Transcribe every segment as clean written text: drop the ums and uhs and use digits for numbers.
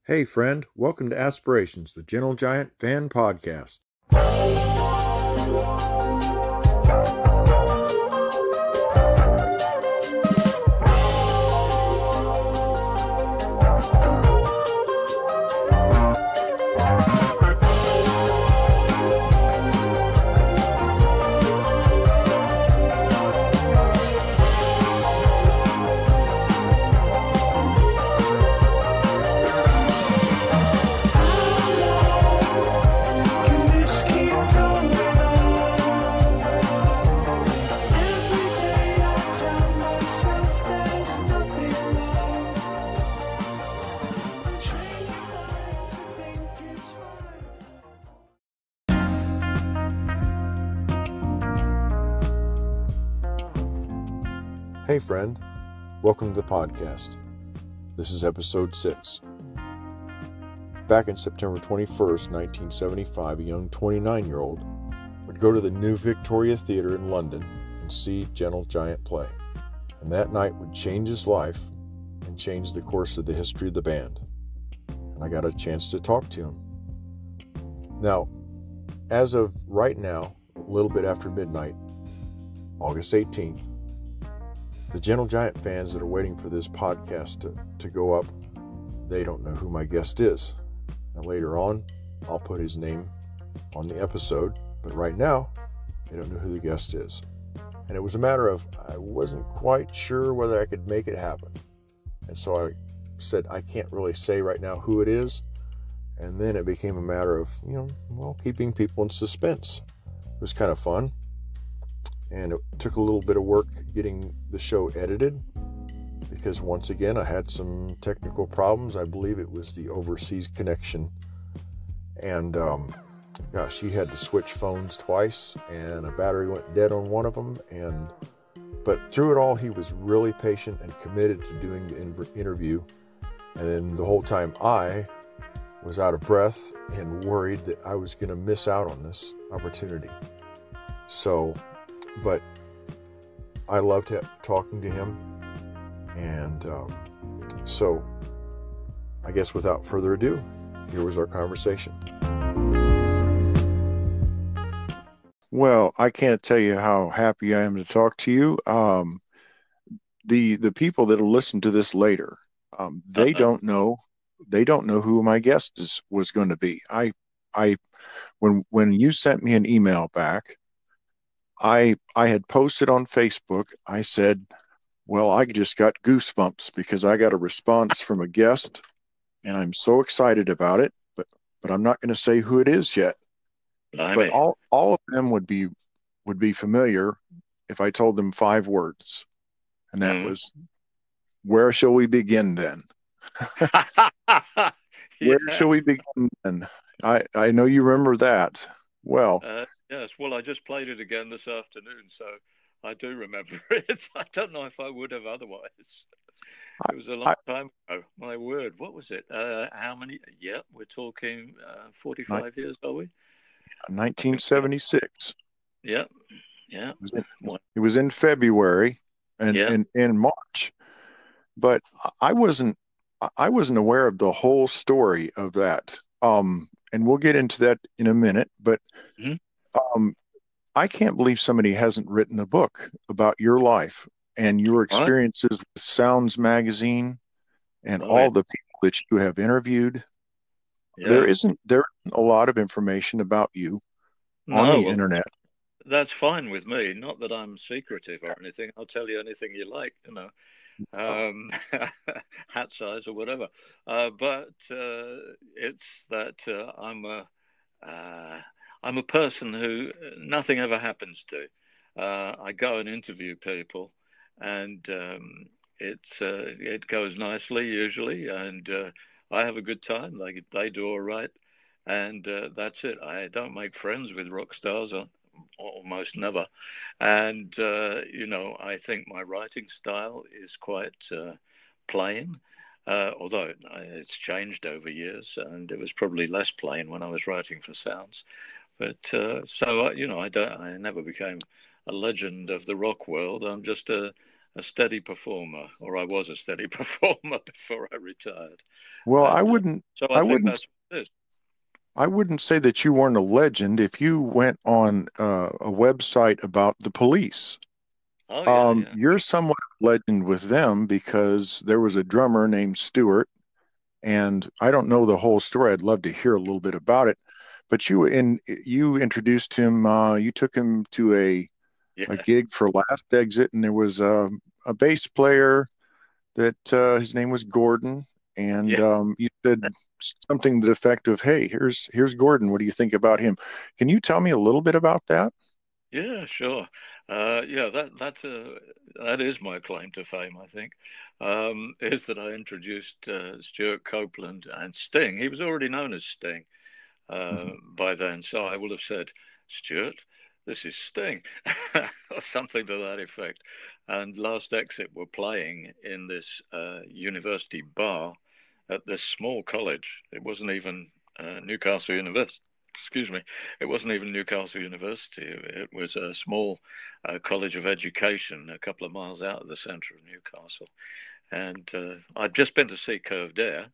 Hey friend, welcome to Aspirations, the Gentle Giant fan podcast. Hey friend, welcome to the podcast. This is episode 6. Back in September 21st, 1975, a young 29-year-old would go to the New Victoria Theatre in London and see Gentle Giant play. And that night would change his life and change the course of the history of the band. And I got a chance to talk to him. Now, as of right now, a little bit after midnight, August 18th, the Gentle Giant fans that are waiting for this podcast to go up, they don't know who my guest is. Now later on, I'll put his name on the episode, but right now, they don't know who the guest is. And it was a matter of, I wasn't quite sure whether I could make it happen. And so I said, I can't really say right now who it is. And then it became a matter of, keeping people in suspense. It was kind of fun. And it took a little bit of work getting the show edited because once again I had some technical problems. I believe it was the overseas connection, and he had to switch phones twice and a battery went dead on one of them. But through it all, he was really patient and committed to doing the interview. And then the whole time I was out of breath and worried that I was going to miss out on this opportunity. But I loved talking to him, and so I guess without further ado, here was our conversation. Well, I can't tell you how happy I am to talk to you. The people that will listen to this later, they don't know who my guest was going to be. When you sent me an email back, I had posted on Facebook. I said, well, I just got goosebumps because I got a response from a guest and I'm so excited about it, but I'm not going to say who it is yet. But all of them would be familiar if I told them 5 words. And that was, where shall we begin then? Where shall we begin then? I know you remember that. Well, yes. Well, I just played it again this afternoon, so I do remember it. I don't know if I would have otherwise. It was a long time ago. My word, what was it? How many? Yeah, we're talking 45 years, are we? 1976. Yeah. It was in February and in March, but I wasn't aware of the whole story of that. And we'll get into that in a minute, but I can't believe somebody hasn't written a book about your life and your experiences with Sounds Magazine and all the people that you have interviewed. Yeah. There isn't a lot of information about you on the internet. That's fine with me. Not that I'm secretive or anything. I'll tell you anything you like, hat size or whatever. But it's that I'm a person who nothing ever happens to. I go and interview people, and it goes nicely usually, and I have a good time. They do all right, and that's it. I don't make friends with rock stars, almost never. And I think my writing style is quite plain. Although it's changed over years, and it was probably less plain when I was writing for Sounds. But I never became a legend of the rock world. I'm just a a steady performer, or I was a steady performer before I retired. Well, I And wouldn't, so I I think wouldn't, that's what it is. I wouldn't say that you weren't a legend if you went on a website about the police. Oh, yeah, yeah. You're somewhat of a legend with them because there was a drummer named Stewart, and I don't know the whole story. I'd love to hear a little bit about it. But you introduced him. You took him to a Yeah, gig for Last Exit, and there was a bass player that his name was Gordon, and yeah. you said something to the effect of, "Hey, here's Gordon. What do you think about him?" Can you tell me a little bit about that? Yeah, sure. Yeah, that is my claim to fame, I think, is that I introduced Stewart Copeland and Sting. He was already known as Sting Mhm. by then, so I would have said, Stewart, this is Sting, or something to that effect. And Last Exit were playing in this university bar at this small college. It wasn't even Newcastle University. Excuse me, it wasn't even Newcastle University. It was a small college of education a couple of miles out of the centre of Newcastle. And I'd just been to see Curved Air,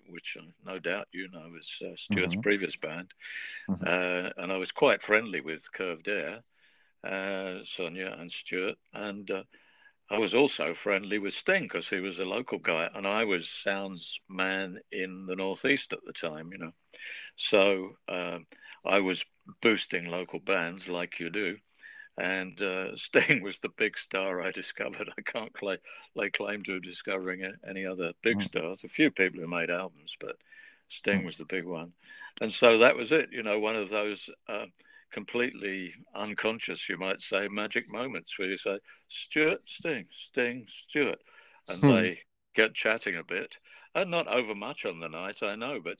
which no doubt you know is Stuart's Mhm. previous band. Mhm. And I was quite friendly with Curved Air, Sonia and Stuart. And I was also friendly with Sting because he was a local guy. And I was sounds man in the Northeast at the time, you know. So I was boosting local bands like you do. And Sting was the big star I discovered. I can't lay claim to discovering any other big Mhm. stars. A few people who made albums, but Sting Mhm. was the big one. And so that was it. You know, one of those completely unconscious, you might say, magic moments where you say, Stuart, Sting, Sting, Stuart. And Hmm. they get chatting a bit. And not over much on the night, I know, but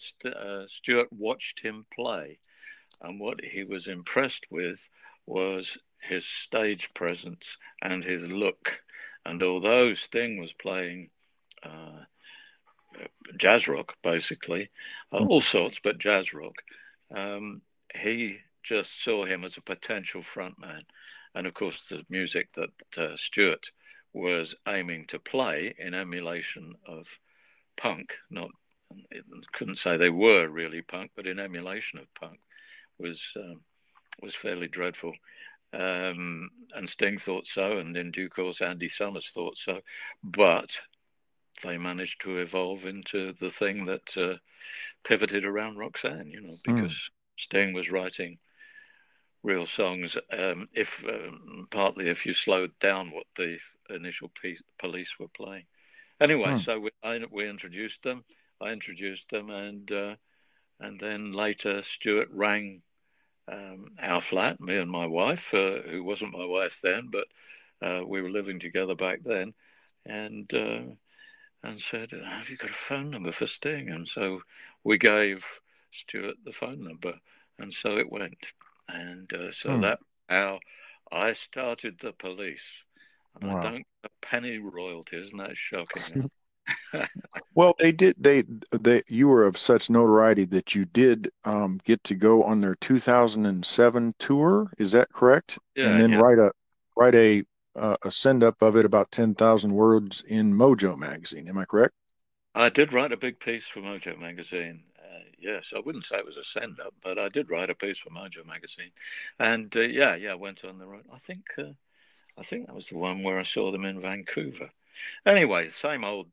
Stuart watched him play. And what he was impressed with was his stage presence and his look. And although Sting was playing uh, jazz rock, basically, all sorts, but jazz rock, um, he just saw him as a potential frontman. And of course, the music that Stewart was aiming to play in emulation of punk, not couldn't say they were really punk, but in emulation of punk, was was fairly dreadful. And Sting thought so, and in due course, Andy Summers thought so. But they managed to evolve into the thing that pivoted around Roxanne, you know, Hmm. because Sting was writing real songs. If partly if you slowed down what the initial police were playing. Anyway, Hmm. so we introduced them. I introduced them, and then later Stuart rang our flat, me and my wife, who wasn't my wife then, but we were living together back then, and said, "Have you got a phone number for Sting?" And so we gave Stuart the phone number, and so it went, and so Hmm. that how I started the police, and I Wow. don't get a penny royalty. Isn't that shocking? Eh? Well, they did. You were of such notoriety that you did get to go on their 2007 tour. Is that correct? And Yeah, then yeah. write a send up of it about 10,000 words in Mojo magazine. Am I correct? I did write a big piece for Mojo magazine. Yes, I wouldn't say it was a send up, but I did write a piece for Mojo magazine, and yeah, went on the road. I think that was the one where I saw them in Vancouver. Anyway, same old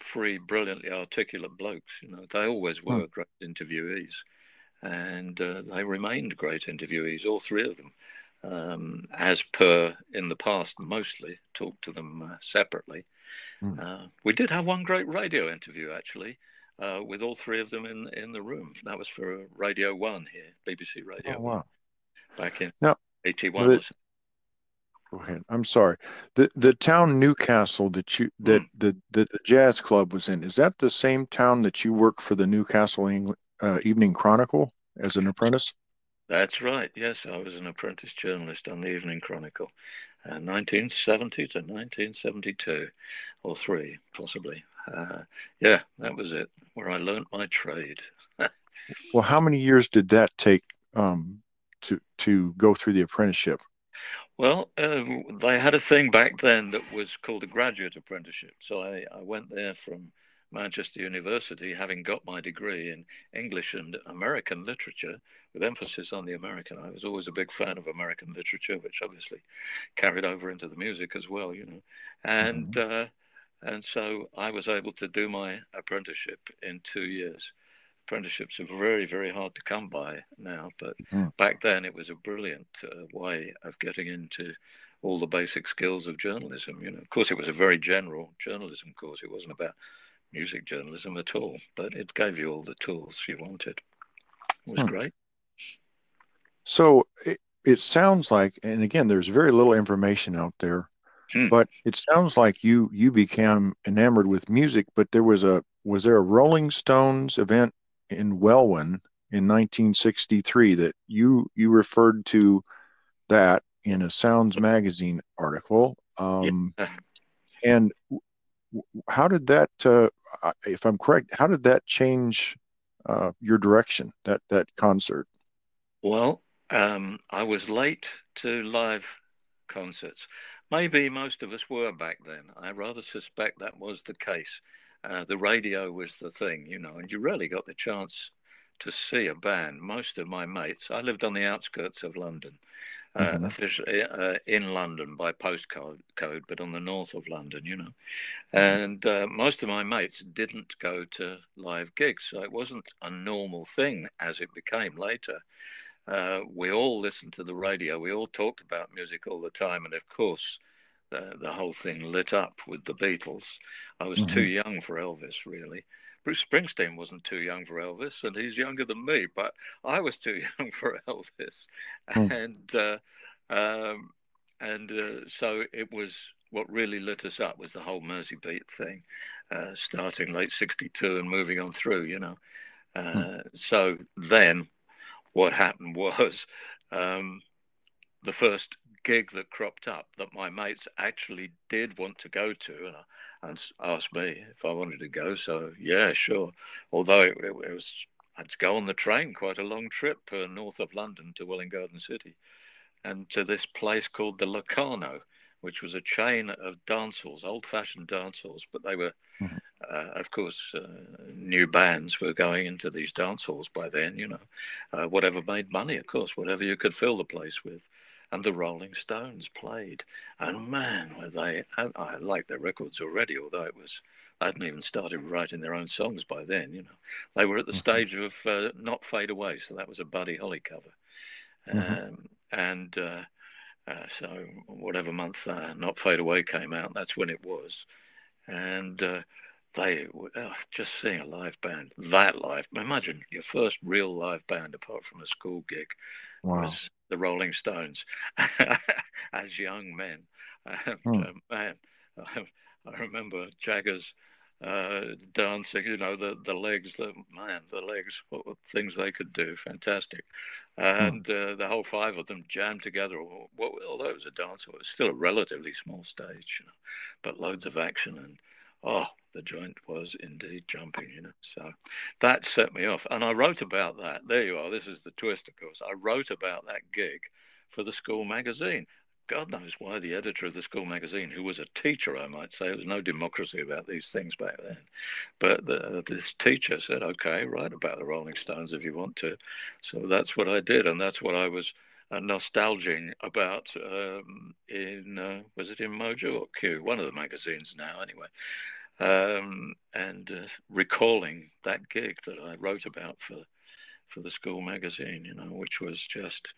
three brilliantly articulate blokes. You know, they always Hmm. were great interviewees, and they remained great interviewees, all three of them. As per in the past, mostly talked to them separately. Hmm. We did have one great radio interview actually, with all three of them in the room. That was for Radio One here, BBC Oh, Radio One, wow. back in Now, '81 the, or so. go ahead. I'm sorry. The town Newcastle Mm, that the jazz club was in, is that the same town that you work for the Newcastle Evening Chronicle as an apprentice? that's right. Yes, I was an apprentice journalist on the Evening Chronicle, 1970 to 1972, or three possibly. Yeah, that was it, where I learnt my trade. Well, how many years did that take to go through the apprenticeship? Well, they had a thing back then that was called a graduate apprenticeship. So I went there from Manchester University, having got my degree in English and American literature, with emphasis on the American. I was always a big fan of American literature, which obviously carried over into the music as well, you know. And Hmm. and so I was able to do my apprenticeship in 2 years. Apprenticeships are very, very hard to come by now, but Hmm. back then it was a brilliant way of getting into all the basic skills of journalism. You know, of course, it was a very general journalism course. It wasn't about music journalism at all, but it gave you all the tools you wanted. It was Hmm. great. So it sounds like, and again, there's very little information out there, Hmm. but it sounds like you became enamored with music. But was there a Rolling Stones event in Welwyn in 1963 that you referred to that in a Sounds magazine article? Yeah. And how did that, if I'm correct, how did that change your direction, that concert? Well, I was late to live concerts. Maybe most of us were back then. I rather suspect that was the case. The radio was the thing, you know, and you rarely got the chance to see a band. Most of my mates, I lived on the outskirts of London, Hmm. officially in London by postcode, but on the north of London, you know. Hmm. And most of my mates didn't go to live gigs, so it wasn't a normal thing as it became later. We all listened to the radio. We all talked about music all the time. And of course, the whole thing lit up with the Beatles. I was too Hmm. young for Elvis, really. Bruce Springsteen wasn't too young for Elvis, and he's younger than me, but I was too young for Elvis. Hmm. And um, so it was what really lit us up was the whole Mersey Beat thing, starting late '62 and moving on through, you know. Hmm. So then what happened was um, the first gig that cropped up that my mates actually did want to go to and asked me if I wanted to go. So, yeah, sure. Although it was, I had to go on the train, quite a long trip north of London to Welwyn Garden City and to this place called the Locarno, which was a chain of dance halls, old fashioned dance halls, but they were Hmm. of course, new bands were going into these dance halls by then, you know, whatever made money, of course, whatever you could fill the place with. And the Rolling Stones played. And man, were they, I liked their records already, although I hadn't even started writing their own songs by then, you know. They were at the Hmm. stage of Not Fade Away, so that was a Buddy Holly cover. Hmm. And so, whatever month Not Fade Away came out, that's when it was. And they just seeing a live band, that live. Imagine your first real live band, apart from a school gig, Wow. was the Rolling Stones as young men. And Hmm. man, I remember Jagger's dancing. You know the legs, the legs. What things they could do, fantastic. Hmm. And the whole five of them jammed together. Although it was a dance, it was still a relatively small stage, you know, but loads of action and oh, the joint was indeed jumping, you know. So that set me off. And I wrote about that. There you are. This is the twist, of course. I wrote about that gig for the school magazine. God knows why the editor of the school magazine, who was a teacher, I might say, there was no democracy about these things back then. But this teacher said, okay, write about the Rolling Stones if you want to. So that's what I did. And that's what I was nostalging about was it in Mojo or Q? One of the magazines now, anyway and recalling that gig that I wrote about for the school magazine, you know, which was just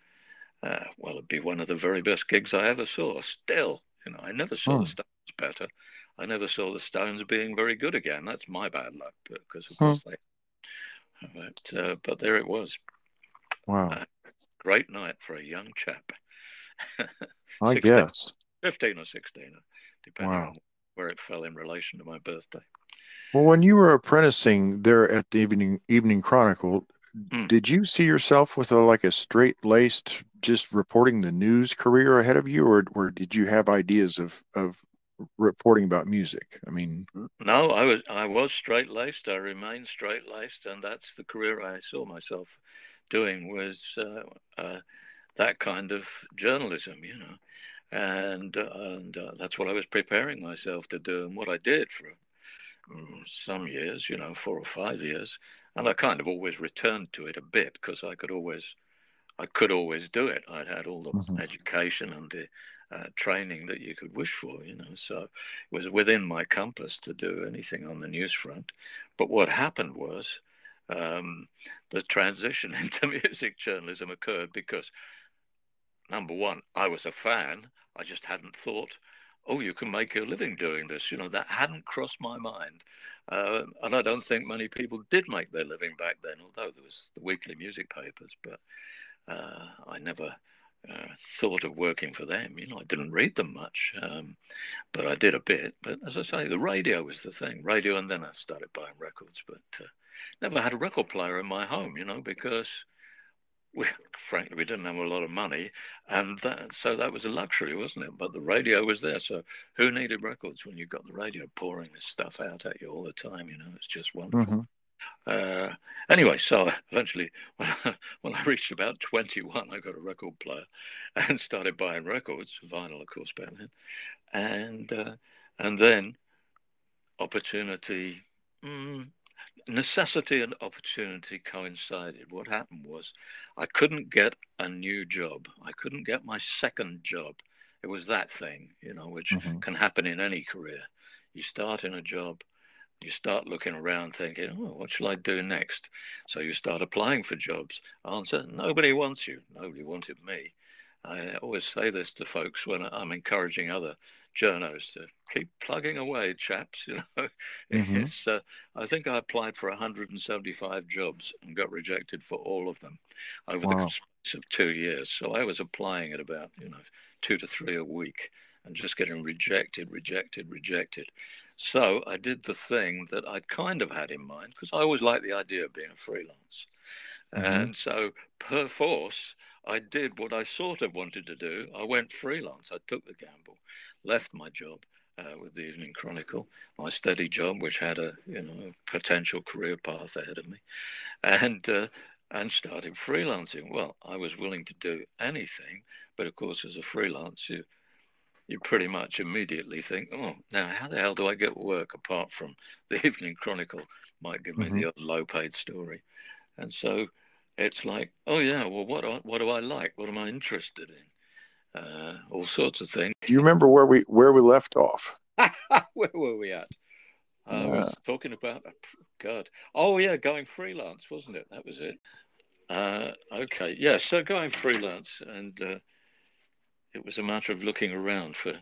well, it'd be one of the very best gigs I ever saw. Still, you know, I never saw the Hmm. Stones better. I never saw the Stones being very good again. That's my bad luck, because of Hmm. course they. But there it was. Wow. A great night for a young chap, I 16, guess. 15 or 16, depending Wow. on where it fell in relation to my birthday. Well, when you were apprenticing there at the Evening Chronicle, Mm. did you see yourself with a like a straight-laced just reporting the news career ahead of you, or did you have ideas of reporting about music? I mean, No, I was straight laced. I remained straight laced, and that's the career I saw myself doing was that kind of journalism. You know, and that's what I was preparing myself to do, and what I did for some years, 4 or 5 years, and I kind of always returned to it a bit because I could always do it. I'd had all Hmm. the education and the training that you could wish for, so it was within my compass to do anything on the news front. But what happened was um, the transition into music journalism occurred because, number one, I was a fan. I just hadn't thought, oh, you can make a living doing this. That hadn't crossed my mind. And I don't think many people did make their living back then, although there was the weekly music papers. But I never thought of working for them. I didn't read them much, but I did a bit. But as I say, the radio was the thing. Radio, and then I started buying records. But never had a record player in my home, because frankly, we didn't have a lot of money, and so that was a luxury, wasn't it? But the radio was there, so who needed records when you've got the radio pouring this stuff out at you all the time? It's just wonderful. Hmm. Uh, anyway, so eventually, when I reached about 21, I got a record player and started buying records, vinyl, of course, back then, and then opportunity. Necessity and opportunity coincided. What happened was I couldn't get a new job. I couldn't get my second job. It was that thing, which Hmm. can happen in any career. You start in a job, you start looking around thinking, oh, what shall I do next? So you start applying for jobs. Answer, nobody wants you. Nobody wanted me. I always say this to folks when I'm encouraging other journos to keep plugging away, chaps. Hmm. It's. I think I applied for 175 jobs and got rejected for all of them over the Wow. space of 2 years. So I was applying at about 2 to 3 a week and just getting rejected, rejected, rejected. So I did the thing that I'd kind of had in mind because I always liked the idea of being a freelance. Hmm. And so, per force, I did what I sort of wanted to do. I went freelance. I took the gamble, left my job with the Evening Chronicle, my steady job, which had a potential career path ahead of me, and and started freelancing. Well, I was willing to do anything, but of course, as a freelance, you pretty much immediately think, oh, now how the hell do I get work apart from the Evening Chronicle might give me Hmm. the odd low-paid story? And so it's like, oh yeah, well, what do I like? What am I interested in? All sorts of things. Do you remember where we left off? Where were we at? I Uh, was talking about, God. Oh yeah, going freelance, wasn't it? That was it. Okay, yeah. So going freelance, and it was a matter of looking around for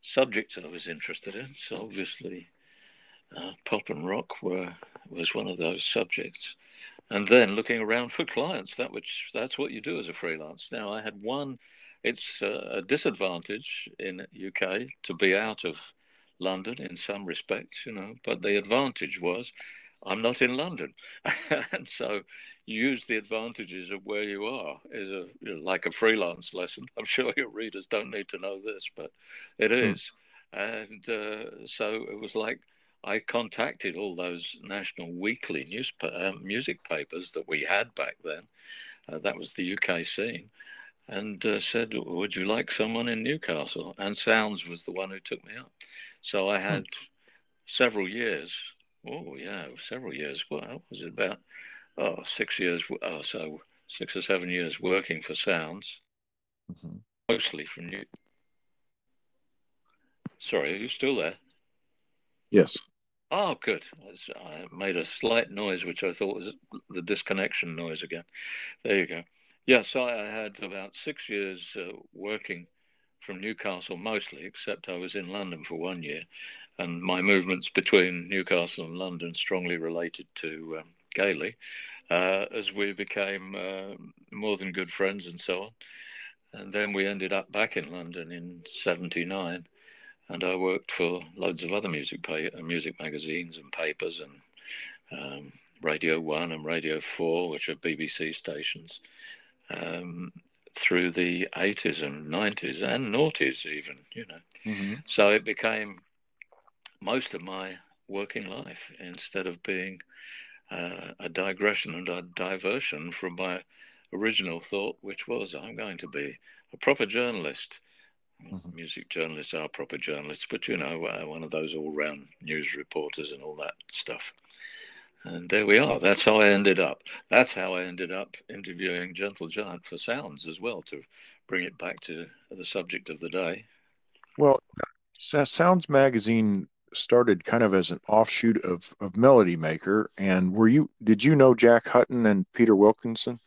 subjects I was interested in. So obviously, pop and rock was one of those subjects. And then looking around for clients. That's what you do as a freelance. Now I had one. It's a disadvantage in UK to be out of London in some respects, but the advantage was I'm not in London, and so use the advantages of where you are is like a freelance lesson. I'm sure your readers don't need to know this, but it hmm. is, and so it was like I contacted all those national weekly music papers that we had back then. That was the UK scene, and said, "Would you like someone in Newcastle?" And Sounds was the one who took me up. So I Hmm. had several years. Oh yeah, several years. What was it about? Oh, 6 years. Oh, so 6 or 7 years working for Sounds, Hmm. mostly from New. Sorry, are you still there? Yes. Oh, good. I made a slight noise, which I thought was the disconnection noise again. There you go. Yeah, so I had about 6 years working from Newcastle mostly, except I was in London for 1 year. And my movements between Newcastle and London strongly related to Gailey as we became more than good friends and so on. And then we ended up back in London in '79, and I worked for loads of other music magazines and papers, and Radio 1 and Radio 4, which are BBC stations, um, through the 80s and 90s and noughties even. Hmm. So it became most of my working life instead of being a digression and a diversion from my original thought, which was I'm going to be a proper journalist. Mhm. Music journalists are proper journalists, but one of those all-round news reporters and all that stuff. And there we are. That's how I ended up. That's how I ended up interviewing Gentle Giant for Sounds as well, to bring it back to the subject of the day. Well, Sounds Magazine started kind of as an offshoot of Melody Maker. And did you know Jack Hutton and Peter Wilkinson?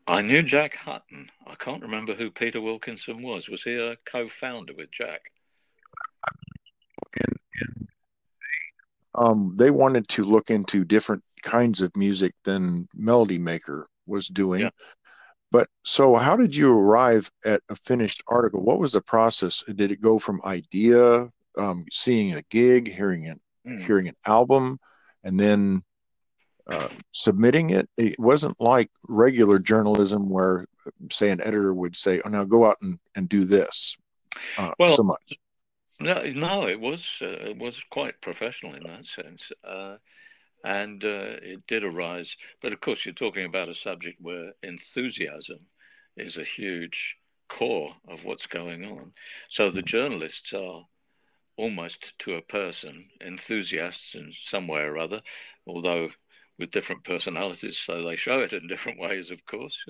I knew Jack Hutton. I can't remember who Peter Wilkinson was. Was he a co-founder with Jack? And they wanted to look into different kinds of music than Melody Maker was Yeah. doing. But so, how did you arrive at a finished article? What was the process? Did it go from idea, seeing a gig, Mm. hearing an album, and then submitting it? It wasn't like regular journalism where, say, an editor would say, "Oh, now go out and do this." Well, So much. no, it was quite professional in that sense. And it did arise. But of course, you're talking about a subject where enthusiasm is a huge core of what's going on. So the journalists are almost to a person enthusiasts in some way or other, although with different personalities, so they show it in different ways, of course.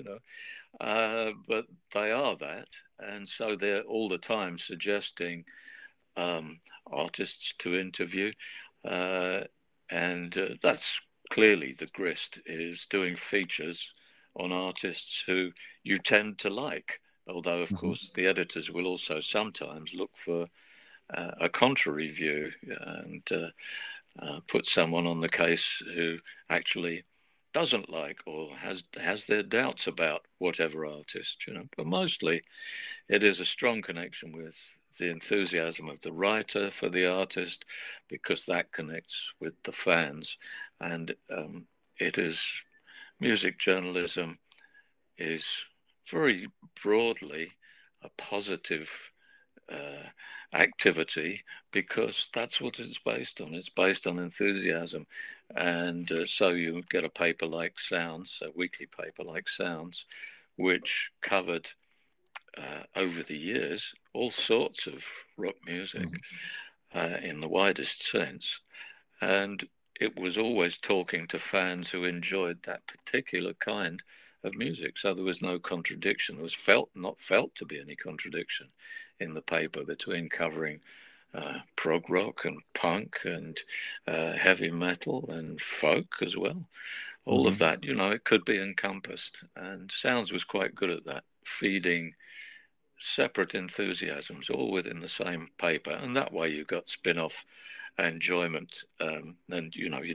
But they are that, and so they're all the time suggesting artists to interview. Uh, and that's clearly the grist, is doing features on artists who you tend to like. Although, of Mhm. course, the editors will also sometimes look for a contrary view and put someone on the case who actually doesn't like or has their doubts about whatever artist. But mostly it is a strong connection with the enthusiasm of the writer for the artist, because that connects with the fans. And it is music journalism is very broadly a positive uh, activity, because that's what it's based on. It's based on enthusiasm. And so you get a paper like Sounds, a weekly paper like Sounds, which covered over the years all sorts of rock music Mhm. in the widest sense. And it was always talking to fans who enjoyed that particular kind of music. So there was no contradiction. There was not felt to be any contradiction in the paper between covering prog rock and punk and heavy metal and folk as well. All of Mhm. that, it could be encompassed. And Sounds was quite good at that, feeding separate enthusiasms all within the same paper. And that way you got spin-off enjoyment. And you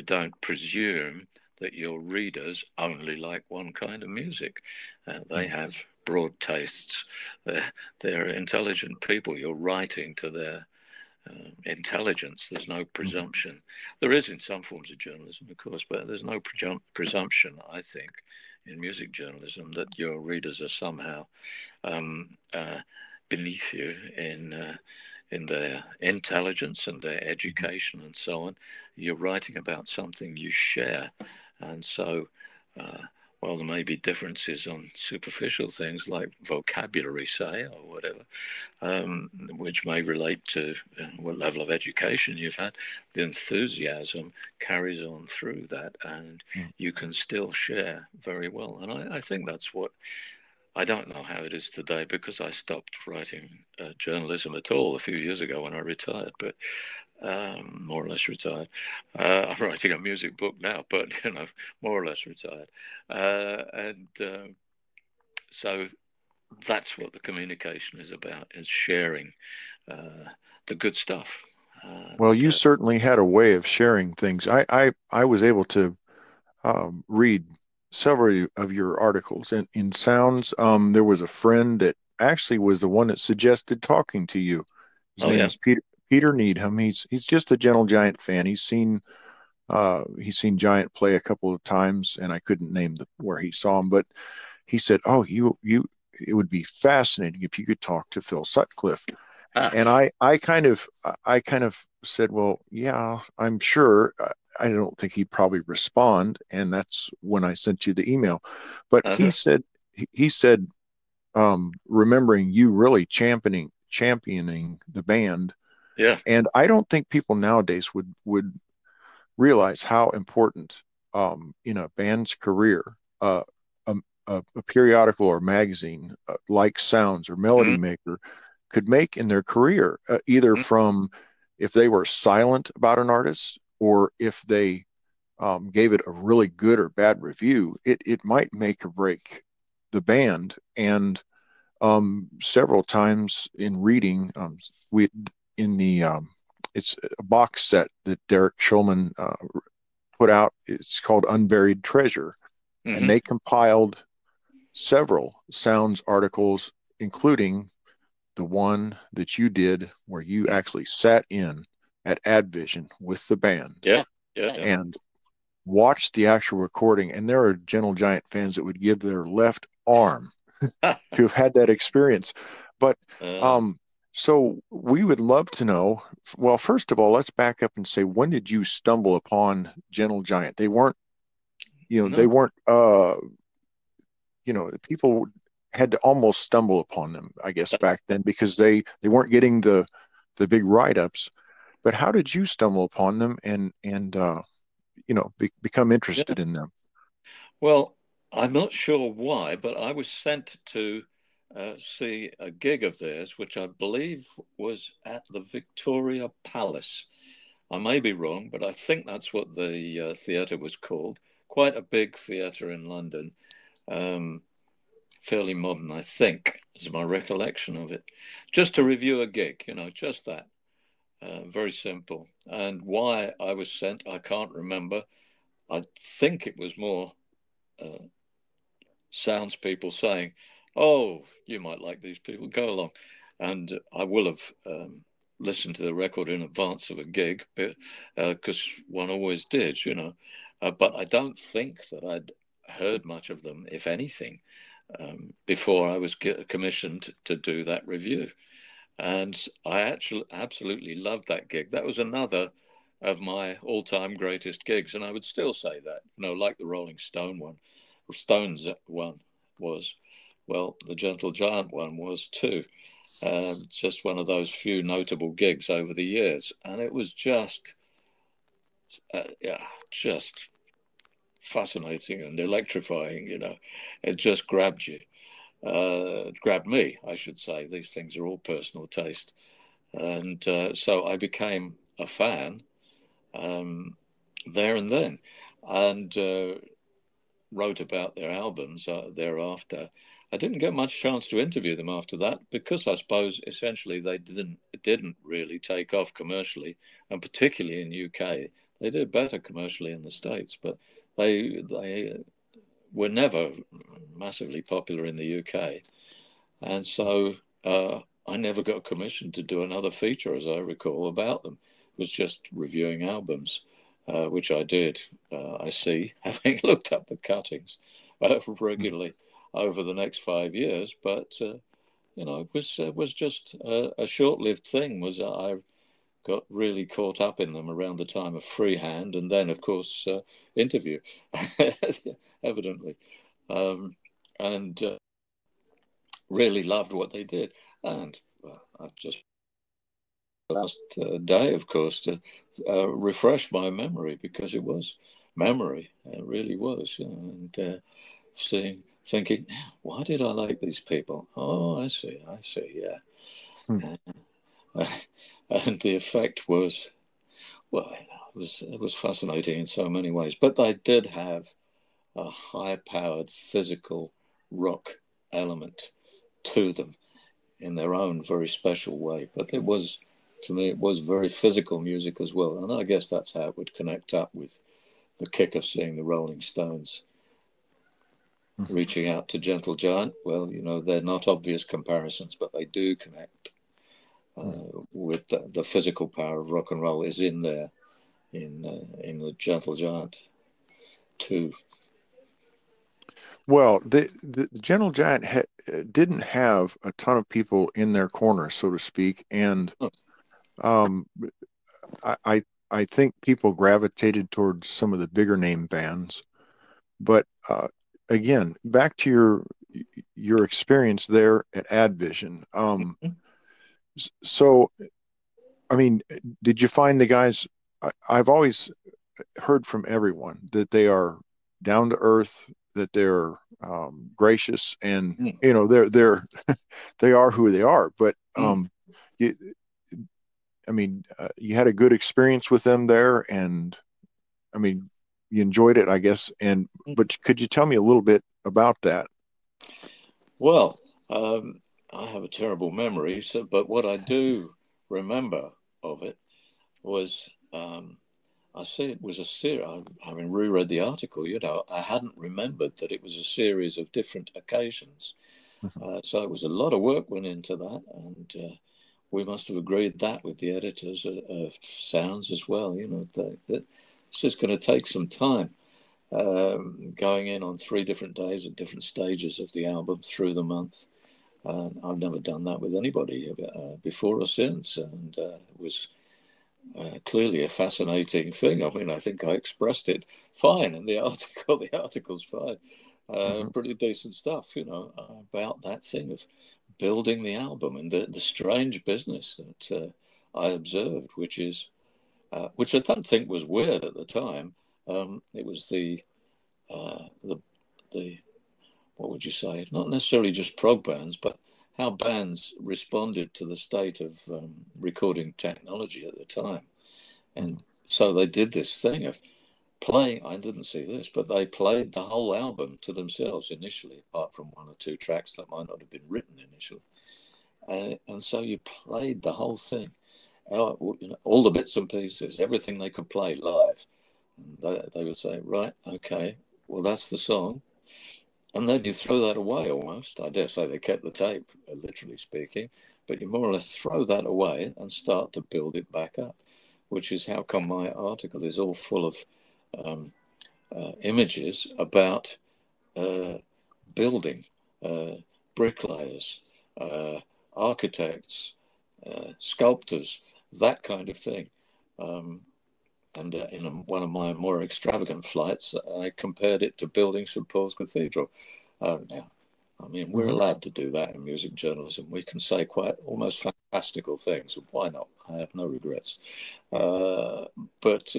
don't presume that your readers only like one kind of music. They Mhm. have broad tastes. They're intelligent people. You're writing to their intelligence. There's no Mhm. presumption. There is in some forms of journalism, of course, but there's no presumption, I think, in music journalism, that your readers are somehow um, uh, beneath you in their intelligence and their Mhm. education and so on. You're writing about something you share, and so. While there may be differences on superficial things like vocabulary, say, or whatever, which may relate to what level of education you've had, the enthusiasm carries on through that, and Mhm. you can still share very well. And I think that's what, I don't know how it is today, because I stopped writing journalism at all a few years ago when I retired, but more or less retired. I'm writing a music book now, but more or less retired. And so that's what the communication is about: is sharing uh, the good stuff. Well, And you certainly had a way of sharing things. I was able to read several of your articles. And in Sounds, there was a friend that actually was the one that suggested talking to you. His oh name yeah, is Peter Needham. He's just a Gentle Giant fan. He's seen Giant play a couple of times, and I couldn't name where he saw him, but he said, "Oh, you, it would be fascinating if you could talk to Phil Sutcliffe." ah, And I kind of said, well, yeah, I'm sure. I don't think he'd probably respond, and that's when I sent you the email. But okay, he said remembering you really championing the band. Yeah. And I don't think people nowadays would realize how important in a band's career a, a periodical or magazine like Sounds or Melody Mm-hmm. Maker could make in their career, either from if they were silent about an artist or if they gave it a really good or bad review, it might make or break the band. And several times in reading, we in the it's a box set that Derek Schulman put out. It's called Unburied Treasure, and Mm-hmm. they compiled several Sounds articles, including the one that you did where you actually sat in at Advision with the band Yeah. Yeah. and watched the actual recording. And there are Gentle Giant fans that would give their left arm Yeah. to have had that experience. But uh, um, so we would love to know. Well, first of all, let's back up and say, when did you stumble upon Gentle Giant? They weren't, they no. weren't, people had to almost stumble upon them, I guess, back then because they weren't getting the big write ups. But how did you stumble upon them and become Yeah. interested in them? Well, I'm not sure why, but I was sent to see a gig of theirs, which I believe was at the Victoria Palace. I may be wrong, but I think that's what the theatre was called. Quite a big theatre in London, um, fairly modern, I think, is my recollection of it. Just to review a gig, just that. Very simple. And why I was sent, I can't remember. I think it was more uh, Sounds people saying, "Oh, you might like these people, go along." And I will have listened to the record in advance of a gig, because one always did. But I don't think that I'd heard much of them, if anything, before I was commissioned to do that review. And I actually absolutely loved that gig. That was another of my all-time greatest gigs, and I would still say that, like the Rolling Stones one was. Well, the Gentle Giant one was too. Just one of those few notable gigs over the years, and it was yeah, just fascinating and electrifying. It just grabbed you, grabbed me, I should say. These things are all personal taste. And so I became a fan there and then, and wrote about their albums thereafter. I didn't get much chance to interview them after that because I suppose essentially they didn't really take off commercially, and particularly in UK. They did better commercially in the States, but they were never massively popular in the UK, and so I never got commissioned to do another feature, as I recall, about them. It was just reviewing albums, which I did, I see, having looked up the cuttings regularly over the next 5 years. But, it was just a short-lived thing. I got really caught up in them around the time of Freehand and then, of course, Interview, evidently. Um, and really loved what they did. And I've just last day, of course, to refresh my memory because it was memory. It really was. And thinking, why did I like these people? Oh, I see. Yeah. Hmm. Uh, and the effect was, well, it was fascinating in so many ways. But they did have a high-powered physical rock element to them in their own very special way. But to me, it was very physical music as well. And I guess that's how it would connect up with the kick of seeing the Rolling Stones reaching out to Gentle Giant. Well, they're not obvious comparisons, but they do connect with the physical power of rock and roll is in there in the Gentle Giant too. Well, the Gentle Giant didn't have a ton of people in their corner, so to speak, and Oh, um, I think people gravitated towards some of the bigger name bands. But again, back to your experience there at AdVision. So, I mean, did you find the guys? I've always heard from everyone that they are down to earth, that they're gracious, and they're they are who they are. But you, I mean, you had a good experience with them there, and I mean, you enjoyed it, I guess. But could you tell me a little bit about that? Well, I have a terrible memory, but what I do remember of it was I see it was a series. Having reread the article, I hadn't remembered that it was a series of different occasions. So it was a lot of work went into that, and we must have agreed that with the editors of Sounds as well. That this is going to take some time. Going in on 3 different days at different stages of the album through the month. I've never done that with anybody before or since, and it was clearly a fascinating thing. I mean, I think I expressed it fine in the article. The article's fine. Pretty decent stuff, about that thing of building the album and the strange business that I observed, which I don't think was weird at the time. It was the what would you say? Not necessarily just prog bands, but how bands responded to the state of recording technology at the time. And so they did this thing of playing. I didn't see this, but they played the whole album to themselves initially, apart from 1 or 2 tracks that might not have been written initially. And so you played the whole thing, all the bits and pieces, everything they could play live. And they would say, right, okay, well, that's the song. And then you throw that away almost. I dare say they kept the tape, literally speaking, but you more or less throw that away and start to build it back up, which is how come my article is all full of images about building, bricklayers, architects, sculptors, that kind of thing. And in one of my more extravagant flights, I compared it to building St. Paul's Cathedral. Now, I mean, we're allowed to do that in music journalism. We can say quite almost fantastical things. Why not? I have no regrets. But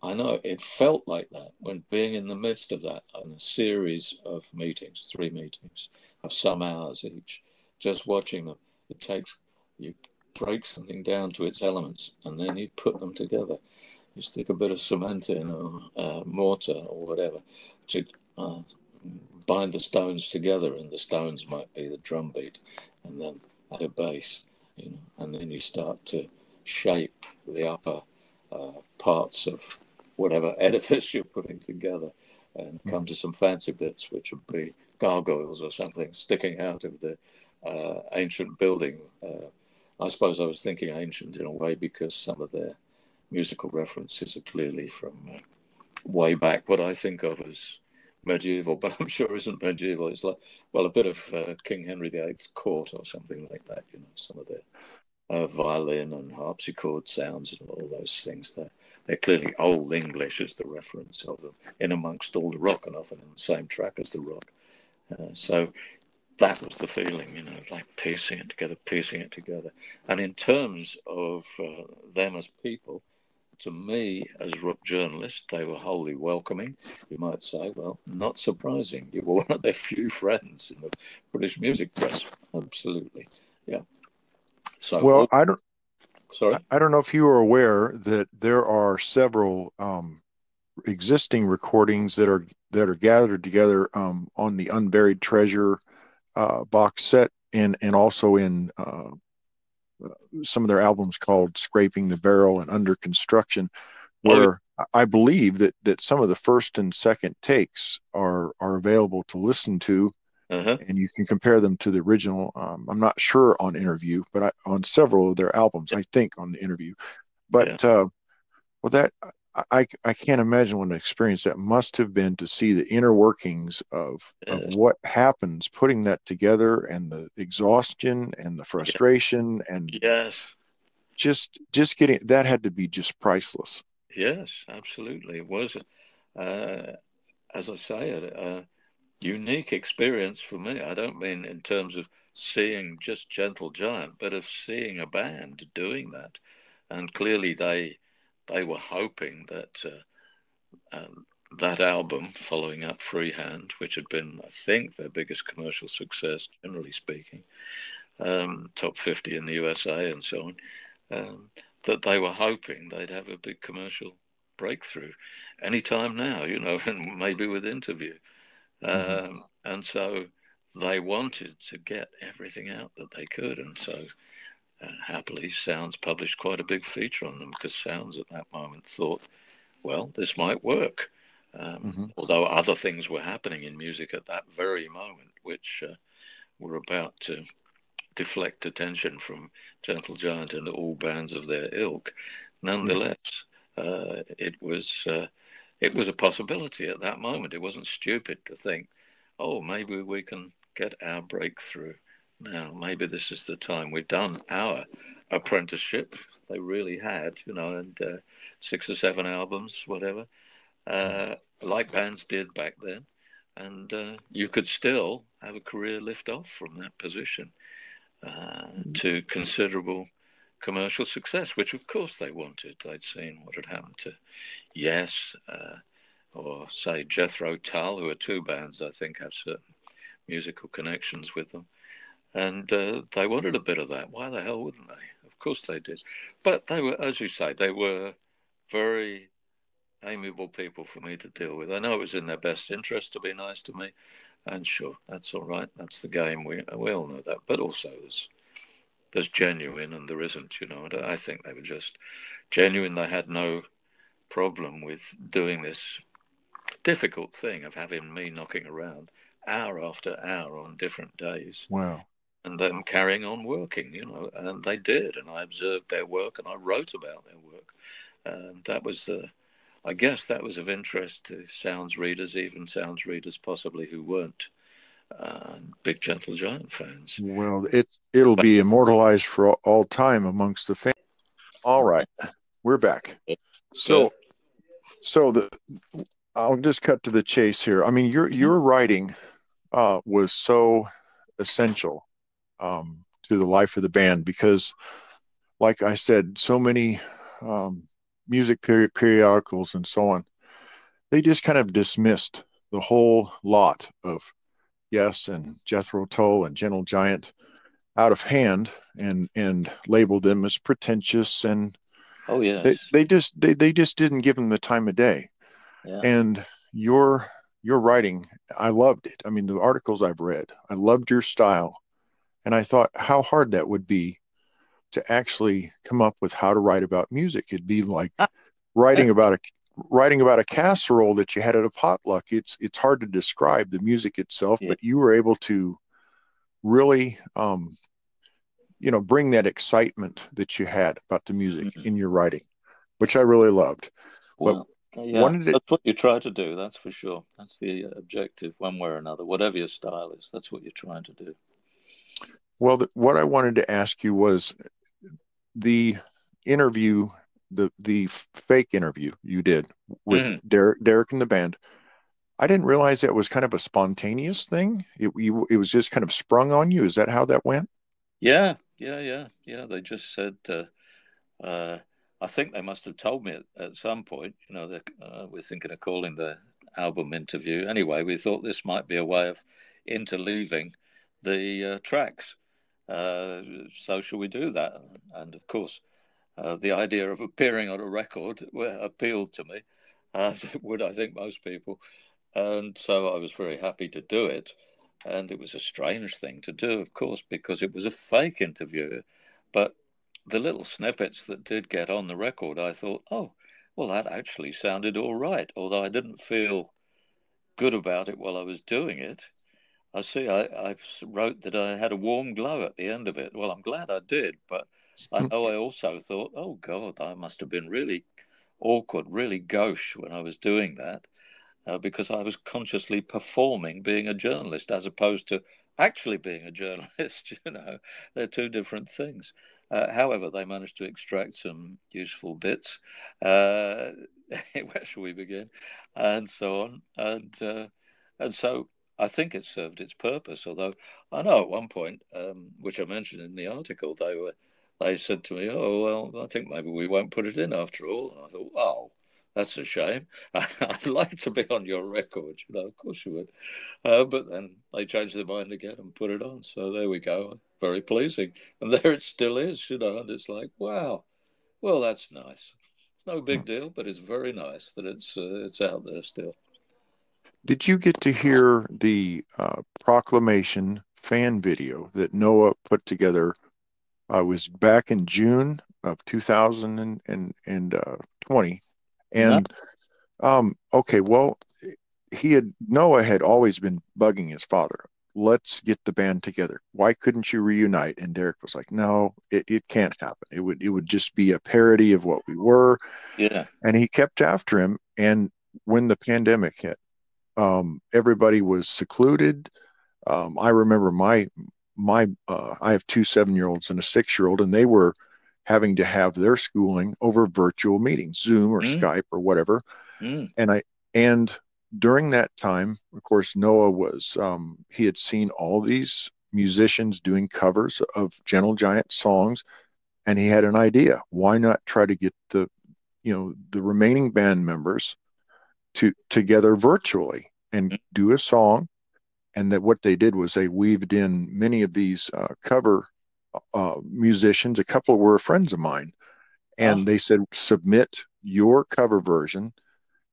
I know it felt like that when being in the midst of that on a series of meetings, 3 meetings of some hours each, just watching them. You break something down to its elements and then you put them together. You stick a bit of cement in or mortar or whatever to bind the stones together, and the stones might be the drum beat, and then add a bass, and then you start to shape the upper parts of whatever edifice you're putting together, and come to some fancy bits, which would be gargoyles or something sticking out of the ancient building. I suppose I was thinking ancient in a way because some of their musical references are clearly from way back, what I think of as medieval, but I'm sure isn't medieval. It's like, well, a bit of King Henry VIII's court or something like that, some of the violin and harpsichord sounds and all those things. They're clearly Old English as the reference of them, in amongst all the rock and often in the same track as the rock. So that was the feeling, like piecing it together. And in terms of them as people, to me, as rock journalists, they were wholly welcoming. You might say, well, not surprising. You were one of their few friends in the British music press. Absolutely, yeah. So, well, sorry, I don't know if you are aware that there are several existing recordings that are gathered together on the Unburied Treasure box set, and also in some of their albums called Scraping the Barrel and Under Construction, where I believe that some of the first and second takes are available to listen to, and you can compare them to the original. I'm not sure on Interview, but on several of their albums, I think on the Interview. But well, that I can't imagine what an experience that must have been to see the inner workings of what happens putting that together, and the exhaustion and the frustration, and just getting that had to be just priceless. Yes, absolutely. It was, as I say, unique experience for me. I don't mean in terms of seeing just Gentle Giant, but of seeing a band doing that. And clearly they were hoping that that album, following up Freehand, which had been, I think, their biggest commercial success, generally speaking, top 50 in the USA and so on, that they were hoping they'd have a big commercial breakthrough anytime now, and maybe with Interview. And so they wanted to get everything out that they could. And so happily, Sounds published quite a big feature on them, because Sounds at that moment thought, well, this might work. Although other things were happening in music at that very moment, which were about to deflect attention from Gentle Giant and all bands of their ilk. Nonetheless, it was a possibility at that moment. It wasn't stupid to think, oh, maybe we can get our breakthrough now. Maybe this is the time. We've done our apprenticeship. They really had, and 6 or 7 albums, whatever, like bands did back then. And you could still have a career lift off from that position to considerable commercial success, which of course they wanted. They'd seen what had happened to Yes, or say Jethro Tull, who are 2 bands I think have certain musical connections with them. And they wanted a bit of that. Why the hell wouldn't they? Of course they did. But they were, as you say, they were very amiable people for me to deal with. I know it was in their best interest to be nice to me. And sure, that's all right. That's the game. We all know that. But also there's genuine and there isn't, And I think they were just genuine. They had no problem with doing this difficult thing of having me knocking around hour after hour on different days. Wow. And them carrying on working, and they did. And I observed their work and I wrote about their work. And that was, I guess that was of interest to Sounds readers, even Sounds readers possibly who weren't big Gentle Giant fans. Well, it'll be immortalized for all time amongst the fans. All right, we're back. So I'll just cut to the chase here. I mean, your writing was so essential to the life of the band because, like I said, so many music periodicals and so on, they just kind of dismissed the whole lot of Yes and Jethro Tull and Gentle Giant out of hand and labeled them as pretentious, and oh yes, they just didn't give them the time of day. Yeah. And your writing, I loved it. I mean, the articles I've read, I loved your style, and I thought how hard that would be to actually come up with how to write about music. It'd be like writing about a casserole that you had at a potluck. It's hard to describe the music itself, but you were able to really bring that excitement that you had about the music in your writing, which I really loved. Well, that's what you try to do, that's for sure. That's the objective, one way or another. Whatever your style is, that's what you're trying to do. Well, what I wanted to ask you was the interview, the fake interview you did with Derek and the band. I didn't realize that was kind of a spontaneous thing. It was just kind of sprung on you. Is that how that went? Yeah. They just said, I think they must have told me at some point, we're thinking of calling the album Interview. Anyway, we thought this might be a way of interleaving the tracks. So shall we do that? And of course, the idea of appearing on a record appealed to me, as it would, I think, most people. And so I was very happy to do it. And it was a strange thing to do, of course, because it was a fake interview. But the little snippets that did get on the record, I thought, oh, well, that actually sounded all right, although I didn't feel good about it while I was doing it. I see, I wrote that I had a warm glow at the end of it. Well, I'm glad I did, but I know I also thought, oh, God, I must have been really awkward, really gauche when I was doing that, because I was consciously performing being a journalist as opposed to actually being a journalist. They're 2 different things. However, they managed to extract some useful bits. Where shall we begin? And so on. And so I think it served its purpose. Although I know at one point, which I mentioned in the article, they said to me, "Oh well, I think maybe we won't put it in after all." And I thought, "Oh, that's a shame. I'd like to be on your record, of course you would." But then they changed their mind again and put it on. So there we go. Very pleasing, and there it still is, And it's like, wow, well, that's nice. It's no big deal, but it's very nice that it's out there still. Did you get to hear the proclamation fan video that Noah put together? Was back in June of 2020, No, and okay, well, Noah had always been bugging his father. Let's get the band together. Why couldn't you reunite? And Derek was like, no, it can't happen. It would just be a parody of what we were. yeah, And he kept after him. And when the pandemic hit, everybody was secluded. I remember I have two 7-year-olds and a 6-year-old, and they were having to have their schooling over virtual meetings, Zoom or mm, Skype or whatever. mm, And during that time, of course, Noah he had seen all these musicians doing covers of Gentle Giant songs, and he had an idea. Why not try to get the remaining band members together virtually and mm. do a song? And that what they did was they weaved in many of these cover musicians. A couple were friends of mine, Oh, and they said, submit your cover version.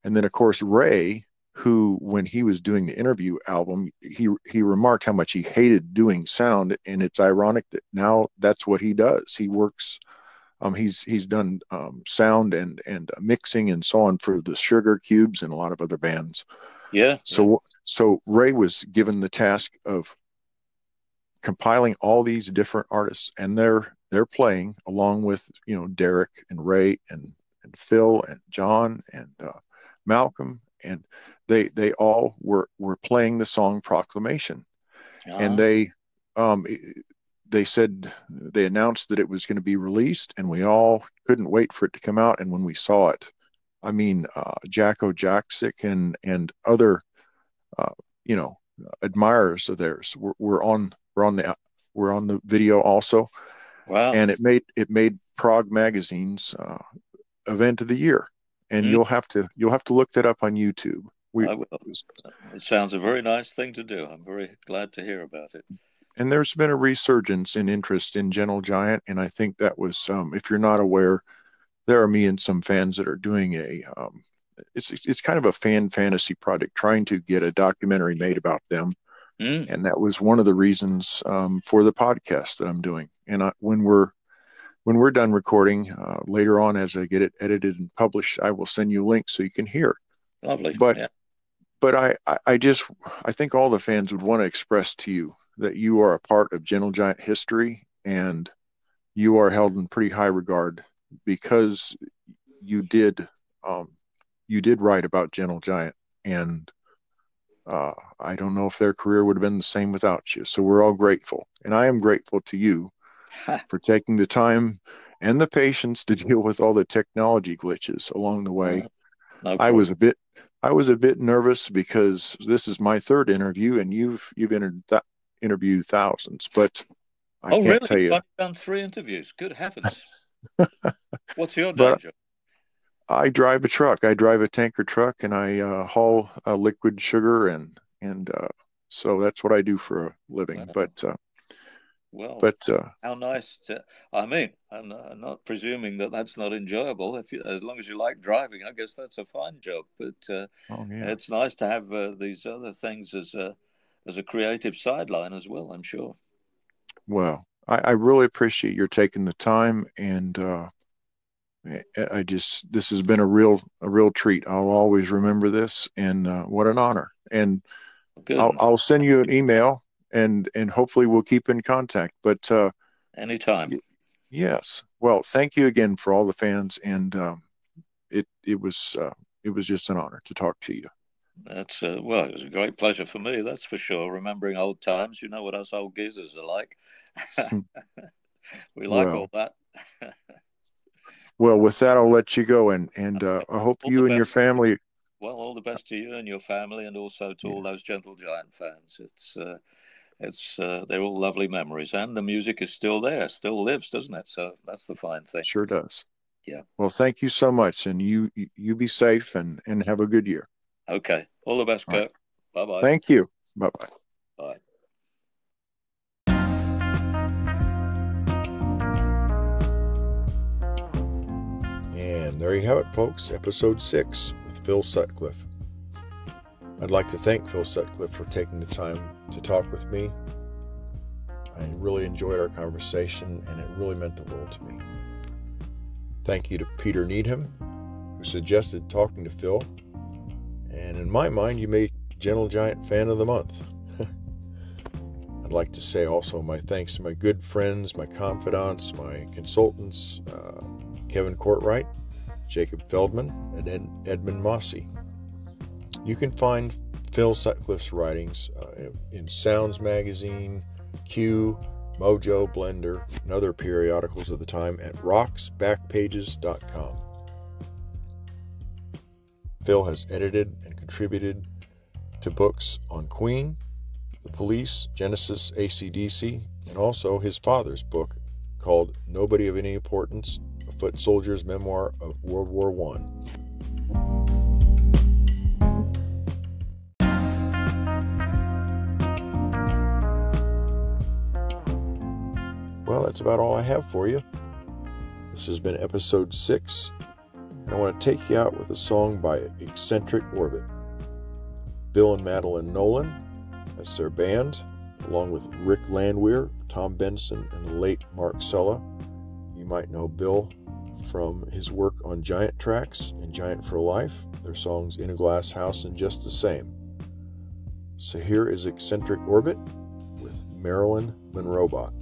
And then, of course, Ray, who, when he was doing the interview album, he remarked how much he hated doing sound, and it's ironic that now that's what he does. He works. He's done sound and mixing and so on for the Sugar Cubes and a lot of other bands. yeah, yeah. So Ray was given the task of compiling all these different artists, and they're playing along with Derek and Ray and Phil and John and Malcolm, and they all were playing the song Proclamation, and Ah, um, they said they announced that it was going to be released, and we all couldn't wait for it to come out. And when we saw it, I mean, Jacko Jaksic and other uh, you know admirers of theirs we're on the video also, wow. and it made Prog Magazine's event of the year, and Mm, you'll have to look that up on YouTube. We I will. It sounds a very nice thing to do. I'm very glad to hear about it. And there's been a resurgence in interest in Gentle Giant, and I think that was if you're not aware, there are me and some fans that are doing it's kind of a fan fantasy project trying to get a documentary made about them. Mm, And that was one of the reasons for the podcast that I'm doing. And when we're done recording later on, as I get it edited and published, I will send you links so you can hear. lovely. But Yeah. but I think all the fans would want to express to you that you are a part of Gentle Giant history, and you are held in pretty high regard because you did um, you did write about Gentle Giant, and I don't know if their career would have been the same without you. So we're all grateful, and I am grateful to you for taking the time and the patience to deal with all the technology glitches along the way. No I was problem. a bit I was a bit nervous because this is my third interview, and you've interviewed thousands, but I Oh, can't really? tell You've you. only done 3 interviews. Good heavens. What's your day But job? I drive a truck. I drive a tanker truck, and I haul liquid sugar, and so that's what I do for a living. Well, But well, but how nice to. I mean, I'm not presuming that that's not enjoyable. As long as you like driving, I guess that's a fine job. But oh yeah. it's nice to have these other things as a creative sideline as well. I'm sure. Well, I really appreciate your taking the time, and this has been a real treat. I'll always remember this, and what an honor. And Good. I'll send you an email, and hopefully we'll keep in contact. But Anytime. yes, well, thank you again for all the fans, and it was just an honor to talk to you. That's well, it was a great pleasure for me. That's for sure. Remembering old times, you know what us old geezers are like. We like all well, that. well, with that, I'll let you go, and I hope All the you and your best. family Well, all the best to you and your family, and also to all Yeah, those Gentle Giant fans. They're all lovely memories, and the music is still there, still lives, doesn't it? So that's the fine thing. sure does. Yeah. Well, thank you so much, and you be safe and have a good year. Okay. All the best, All right. Kirk. Bye-bye. Thank you. Bye bye. Bye. And there you have it, folks. Episode 6 with Phil Sutcliffe. I'd like to thank Phil Sutcliffe for taking the time to talk with me. I really enjoyed our conversation, and it really meant the world to me. Thank you to Peter Needham, who suggested talking to Phil. And in my mind, you made Gentle Giant Fan of the Month. I'd like to say also my thanks to my good friends, my confidants, my consultants, Kevin Courtwright, Jacob Feldman, and Edmund Mossy. You can find Phil Sutcliffe's writings in Sounds Magazine, Q, Mojo, Blender, and other periodicals of the time at rocksbackpages.com. Phil has edited and contributed to books on Queen, The Police, Genesis, AC/DC, and also his father's book called Nobody of Any Importance, A Foot Soldier's Memoir of World War I. Well, that's about all I have for you. This has been episode 6, and I want to take you out with a song by Eccentric Orbit. Bill and Madeline Nolan, that's their band, along with Rick Landwehr, Tom Benson, and the late Mark Sella. You might know Bill from his work on Giant Tracks and Giant for Life, their songs In a Glass House and Just the Same. So here is Eccentric Orbit with Marilyn Monroebot.